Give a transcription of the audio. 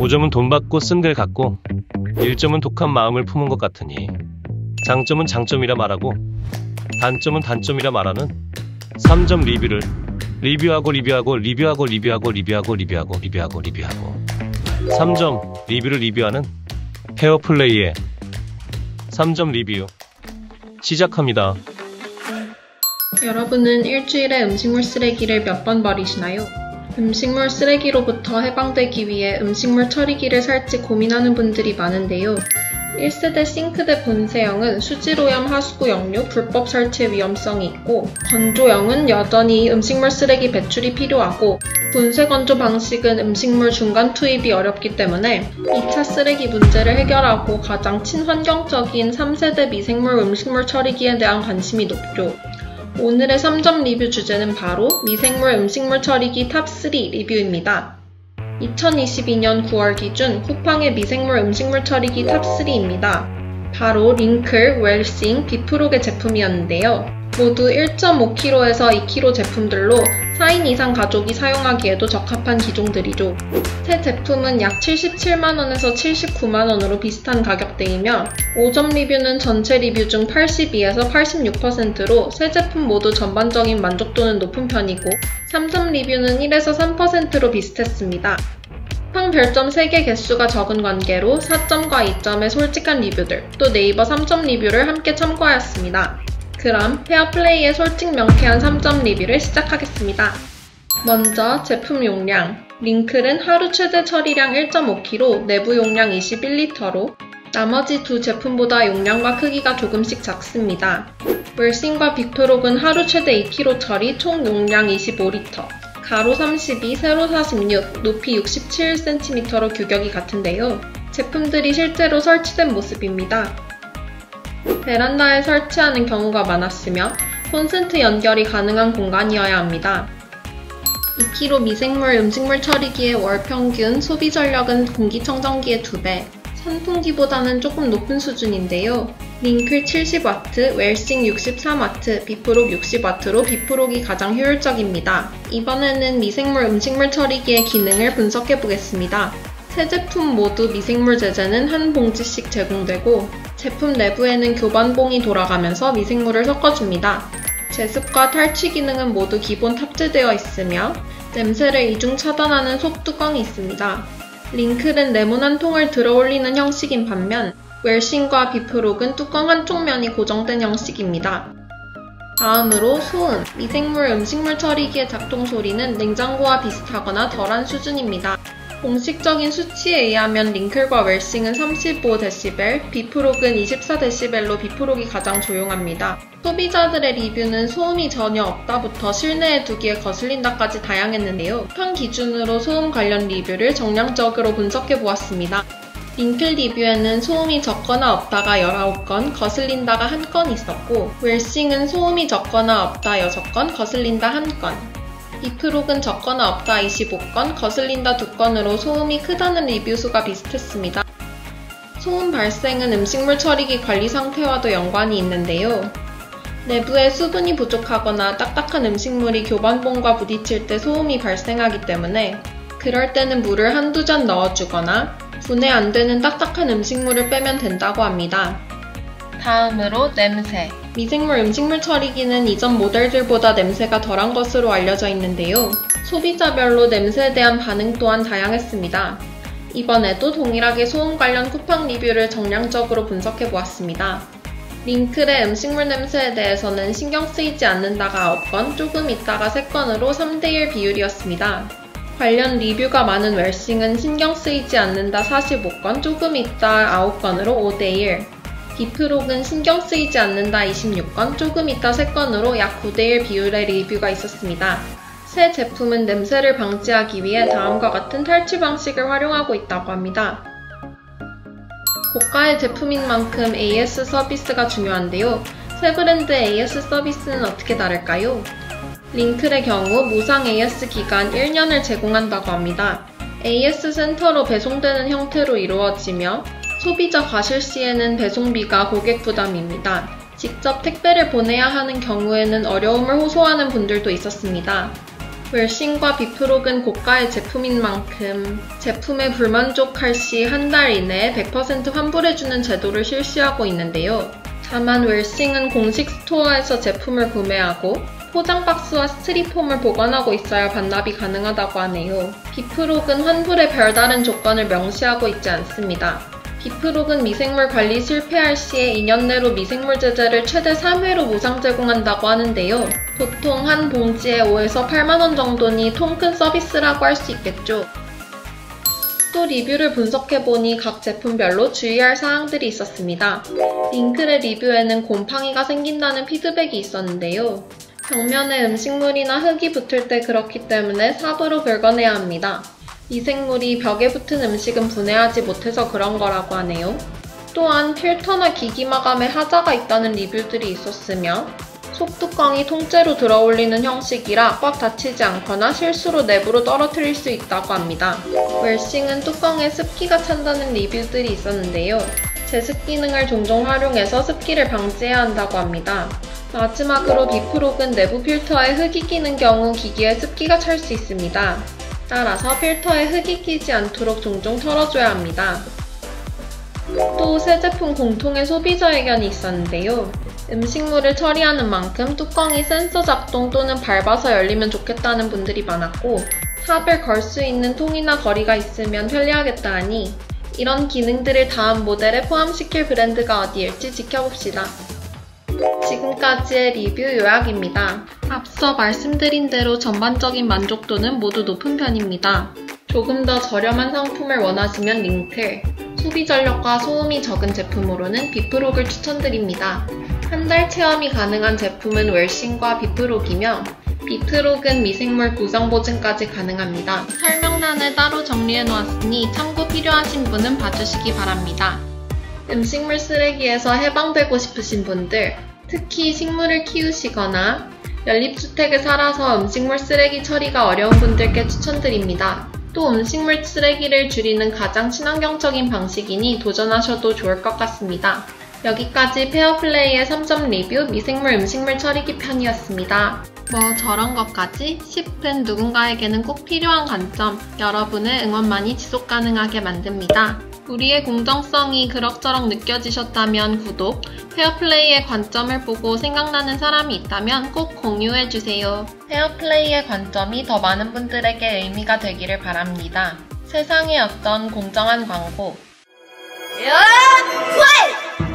5점은 돈 받고 쓴 글 같고 1점은 독한 마음을 품은 것 같으니 장점은 장점이라 말하고 단점은 단점이라 말하는 3점 리뷰를 리뷰하고 3점 리뷰를 리뷰하는 페어플레이의 3점 리뷰 시작합니다. 여러분은 일주일에 음식물 쓰레기를 몇 번 버리시나요? 음식물 쓰레기로부터 해방되기 위해 음식물 처리기를 살지 고민하는 분들이 많은데요. 1세대 싱크대 본세형은 수질오염 하수구 역류 불법 설치의 위험성이 있고, 건조형은 여전히 음식물 쓰레기 배출이 필요하고, 분쇄 건조 방식은 음식물 중간 투입이 어렵기 때문에 2차 쓰레기 문제를 해결하고 가장 친환경적인 3세대 미생물 음식물 처리기에 대한 관심이 높죠. 오늘의 3점 리뷰 주제는 바로 미생물 음식물 처리기 탑3 리뷰입니다. 2022년 9월 기준 쿠팡의 미생물 음식물 처리기 탑3입니다. 바로 링클, 웰싱, 비프록의 제품이었는데요. 모두 1.5kg에서 2kg 제품들로 4인 이상 가족이 사용하기에도 적합한 기종들이죠. 새 제품은 약 77만원에서 79만원으로 비슷한 가격대이며 5점 리뷰는 전체 리뷰 중 82에서 86%로 새 제품 모두 전반적인 만족도는 높은 편이고 3점 리뷰는 1에서 3%로 비슷했습니다. 쿠팡 별점 3개 개수가 적은 관계로 4점과 2점의 솔직한 리뷰들, 또 네이버 3점 리뷰를 함께 참고하였습니다. 그럼 페어플레이의 솔직 명쾌한 3점 리뷰를 시작하겠습니다. 먼저 제품 용량. 링클은 하루 최대 처리량 1.5kg, 내부 용량 21L로 나머지 두 제품보다 용량과 크기가 조금씩 작습니다. 웰싱과 비프록은 하루 최대 2kg 처리, 총 용량 25L, 가로 32, 세로 46, 높이 67cm로 규격이 같은데요. 제품들이 실제로 설치된 모습입니다. 베란다에 설치하는 경우가 많았으며 콘센트 연결이 가능한 공간이어야 합니다. 2kg 미생물 음식물 처리기의 월 평균 소비 전력은 공기청정기의 2배, 선풍기보다는 조금 높은 수준인데요. 링클 70W, 웰싱 63W, 비프록 60W로 비프록이 가장 효율적입니다. 이번에는 미생물 음식물 처리기의 기능을 분석해보겠습니다. 세 제품 모두 미생물 제제는 한 봉지씩 제공되고 제품 내부에는 교반봉이 돌아가면서 미생물을 섞어줍니다. 제습과 탈취 기능은 모두 기본 탑재되어 있으며 냄새를 이중 차단하는 속뚜껑이 있습니다. 링클은 네모난 통을 들어 올리는 형식인 반면 웰싱과 비프록은 뚜껑 한쪽 면이 고정된 형식입니다. 다음으로 소음, 미생물 음식물 처리기의 작동 소리는 냉장고와 비슷하거나 덜한 수준입니다. 공식적인 수치에 의하면 링클과 웰싱은 35dB, 비프록은 24dB로 비프록이 가장 조용합니다. 소비자들의 리뷰는 소음이 전혀 없다부터 실내에 두기에 거슬린다까지 다양했는데요. 쿠팡 기준으로 소음 관련 리뷰를 정량적으로 분석해보았습니다. 링클 리뷰에는 소음이 적거나 없다가 19건, 거슬린다가 1건 있었고 웰싱은 소음이 적거나 없다 6건, 거슬린다 1건, 비프록은 적거나 없다 25건, 거슬린다 2건으로 소음이 크다는 리뷰 수가 비슷했습니다. 소음 발생은 음식물 처리기 관리 상태와도 연관이 있는데요. 내부에 수분이 부족하거나 딱딱한 음식물이 교반봉과 부딪힐 때 소음이 발생하기 때문에 그럴 때는 물을 한두 잔 넣어주거나 분해 안 되는 딱딱한 음식물을 빼면 된다고 합니다. 다음으로 냄새. 미생물 음식물 처리기는 이전 모델들보다 냄새가 덜한 것으로 알려져 있는데요. 소비자별로 냄새에 대한 반응 또한 다양했습니다. 이번에도 동일하게 소음 관련 쿠팡 리뷰를 정량적으로 분석해보았습니다. 링클의 음식물 냄새에 대해서는 신경 쓰이지 않는다가 9건, 조금 있다가 3건으로 3대1 비율이었습니다. 관련 리뷰가 많은 웰싱은 신경 쓰이지 않는다 45건, 조금 있다 9건으로 5대1. 비프록은 신경 쓰이지 않는다 26건, 조금 있다 3건으로 약 9대1 비율의 리뷰가 있었습니다. 새 제품은 냄새를 방지하기 위해 다음과 같은 탈취 방식을 활용하고 있다고 합니다. 고가의 제품인 만큼 AS 서비스가 중요한데요. 새 브랜드의 AS 서비스는 어떻게 다를까요? 링클의 경우 무상 AS 기간 1년을 제공한다고 합니다. AS 센터로 배송되는 형태로 이루어지며 소비자 과실 시에는 배송비가 고객 부담입니다. 직접 택배를 보내야 하는 경우에는 어려움을 호소하는 분들도 있었습니다. 웰싱과 비프록은 고가의 제품인 만큼 제품에 불만족할 시 한 달 이내에 100% 환불해주는 제도를 실시하고 있는데요. 다만 웰싱은 공식 스토어에서 제품을 구매하고 포장 박스와 스티로폼을 보관하고 있어야 반납이 가능하다고 하네요. 비프록은 환불에 별다른 조건을 명시하고 있지 않습니다. 비프록은 미생물 관리 실패할 시에 2년 내로 미생물 제재를 최대 3회로 무상 제공한다고 하는데요. 보통 한 봉지에 5에서 8만원 정도니 통 큰 서비스라고 할 수 있겠죠. 또 리뷰를 분석해보니 각 제품별로 주의할 사항들이 있었습니다. 링클의 리뷰에는 곰팡이가 생긴다는 피드백이 있었는데요. 벽면에 음식물이나 흙이 붙을 때 그렇기 때문에 삽으로 긁어내야 합니다. 미생물이 벽에 붙은 음식은 분해하지 못해서 그런 거라고 하네요. 또한 필터나 기기 마감에 하자가 있다는 리뷰들이 있었으며 속뚜껑이 통째로 들어올리는 형식이라 꽉 닫히지 않거나 실수로 내부로 떨어뜨릴 수 있다고 합니다. 웰싱은 뚜껑에 습기가 찬다는 리뷰들이 있었는데요. 제습 기능을 종종 활용해서 습기를 방지해야 한다고 합니다. 마지막으로 비프록은 내부 필터에 흙이 끼는 경우 기기에 습기가 찰 수 있습니다. 따라서 필터에 흙이 끼지 않도록 종종 털어줘야 합니다. 또 새 제품 공통의 소비자 의견이 있었는데요. 음식물을 처리하는 만큼 뚜껑이 센서 작동 또는 밟아서 열리면 좋겠다는 분들이 많았고 삽을 걸 수 있는 통이나 거리가 있으면 편리하겠다 하니 이런 기능들을 다음 모델에 포함시킬 브랜드가 어디일지 지켜봅시다. 지금까지의 리뷰 요약입니다. 앞서 말씀드린 대로 전반적인 만족도는 모두 높은 편입니다. 조금 더 저렴한 상품을 원하시면 링클, 소비 전력과 소음이 적은 제품으로는 비프록을 추천드립니다. 한 달 체험이 가능한 제품은 웰싱과 비프록이며 비프록은 미생물 구성 보증까지 가능합니다. 설명란에 따로 정리해놓았으니 참고 필요하신 분은 봐주시기 바랍니다. 음식물 쓰레기에서 해방되고 싶으신 분들, 특히 식물을 키우시거나 연립주택에 살아서 음식물 쓰레기 처리가 어려운 분들께 추천드립니다. 또 음식물 쓰레기를 줄이는 가장 친환경적인 방식이니 도전하셔도 좋을 것 같습니다. 여기까지 페어플레이의 3점 리뷰 미생물 음식물 처리기 편이었습니다. 뭐 저런 것까지 싶은 누군가에게는 꼭 필요한 관점, 여러분의 응원만이 지속 가능하게 만듭니다. 우리의 공정성이 그럭저럭 느껴지셨다면 구독, 페어플레이의 관점을 보고 생각나는 사람이 있다면 꼭 공유해주세요. 페어플레이의 관점이 더 많은 분들에게 의미가 되기를 바랍니다. 세상의 어떤 공정한 광고. 플레이!